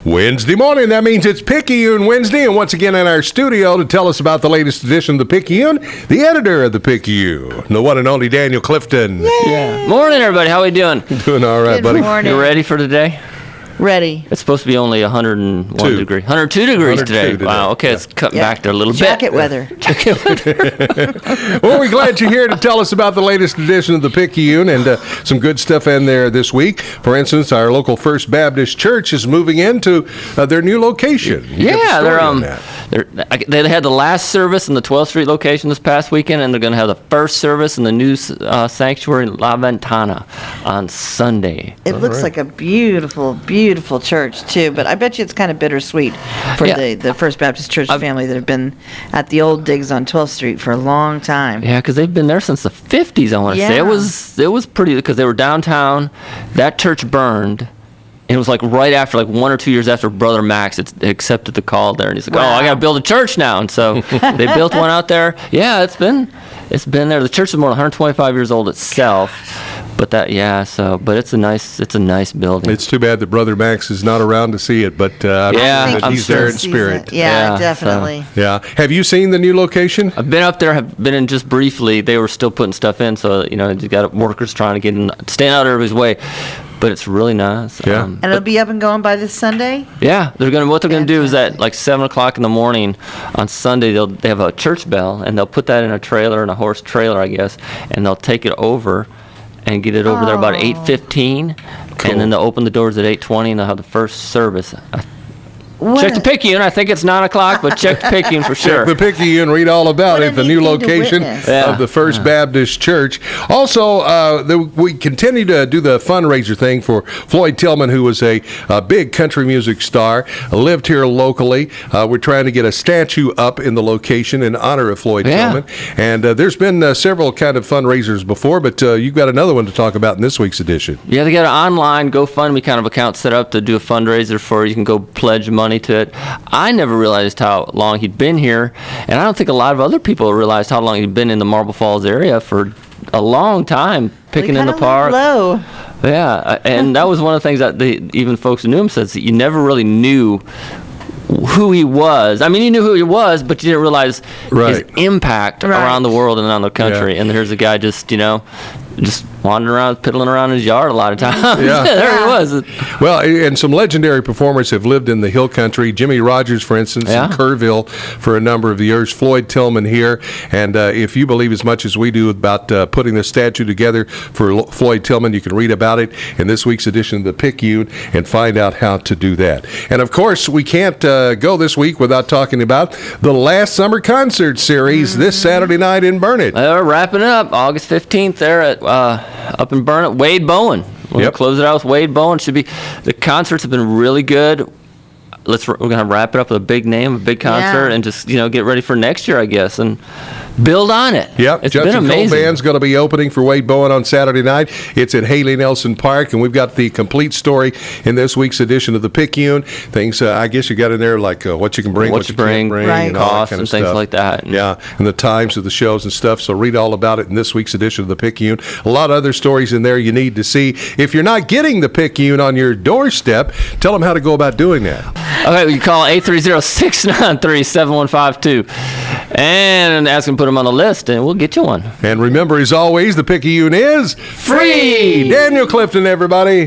Wednesday morning, that means it's Picayune Wednesday, and once again in our studio to tell us about the latest edition of the Picayune, the editor of the Picayune, the one and only Daniel Clifton. Yay! Yeah. Morning, everybody. How we doing? Doing all right, buddy. Morning. You ready for today? Ready. It's supposed to be only 102 degrees today. Wow, okay, it's cutting back there a little Jacket weather. Jacket weather. Well, we're glad you're here to tell us about the latest edition of the Picayune and some good stuff in there this week. For instance, our local First Baptist Church is moving into their new location. They had the last service in the 12th Street location this past weekend, and they're going to have the first service in the new sanctuary La Ventana on Sunday. It looks like a beautiful church too, but I bet you it's kind of bittersweet for the First Baptist Church family that have been at the old digs on 12th Street for a long time. Yeah, because they've been there since the 50s, I want to say. It was pretty, because they were downtown. That church burned. And it was like right after, like 1 or 2 years after Brother Max accepted the call there, and he's like, "Oh, I got to build a church now." And so they built one out there. Yeah, it's been there. The church is more than 125 years old itself. But but it's a nice building. It's too bad that Brother Max is not around to see it, but I'm he's there in spirit. Yeah, definitely. So, have you seen the new location? I've been up there. Have been in just briefly. They were still putting stuff in, so you got workers trying to get in, staying out of everybody's way. But it's really nice. Yeah. And it'll be up and going by this Sunday? Yeah. What they're gonna do is at like 7 o'clock in the morning on Sunday they have a church bell, and they'll put that in a trailer, in a horse trailer, I guess, and they'll take it over and get it over there about 8:15, and then they'll open the doors at 8:20, and they'll have the first service. Check the Picayune. I think it's 9 o'clock, but check the Picayune for sure. Check the Picayune. Read all about it. The new location of the First Baptist Church. Also, we continue to do the fundraiser thing for Floyd Tillman, who was a big country music star, lived here locally. We're trying to get a statue up in the location in honor of Floyd Tillman. And there's been several kind of fundraisers before, but you've got another one to talk about in this week's edition. Yeah, they got an online GoFundMe kind of account set up to do a fundraiser for. You can go pledge money to it. I never realized how long he'd been here, and I don't think a lot of other people realized how long he'd been in the Marble Falls area for a long time, picking in the park. Low. Yeah, and that was one of the things that even folks who knew him said that you never really knew who he was. I mean, you knew who he was, but you didn't realize his impact around the world and around the country. Yeah. And here's a guy just wandering around, piddling around his yard a lot of times. Yeah. There he was. Well, and some legendary performers have lived in the hill country. Jimmy Rogers, for instance, in Kerrville for a number of years. Floyd Tillman here. And if you believe as much as we do about putting the statue together for Floyd Tillman, you can read about it in this week's edition of the Picayune and find out how to do that. And, of course, we can't go this week without talking about the last Summer Concert Series this Saturday night in Burnet. We're wrapping up August 15th there at up in Burnet. Wade Bowen. We're going to close it out with Wade Bowen. The concerts have been really good. We're going to wrap it up with a big name, a big concert, and just get ready for next year, I guess, and build on it. Yep, it's Judson been amazing. Cole Band's going to be opening for Wade Bowen on Saturday night. It's at Haley Nelson Park, and we've got the complete story in this week's edition of the Picayune. Things I guess you got in there like what you can bring, what you can't bring, and costs and things like that. And the times of the shows and stuff. So read all about it in this week's edition of the Picayune. A lot of other stories in there you need to see. If you're not getting the Picayune on your doorstep, tell them how to go about doing that. Okay, well, you call 830-693-7152 and ask them to put them on the list, and we'll get you one. And remember, as always, the Picayune is free. Daniel Clifton, everybody.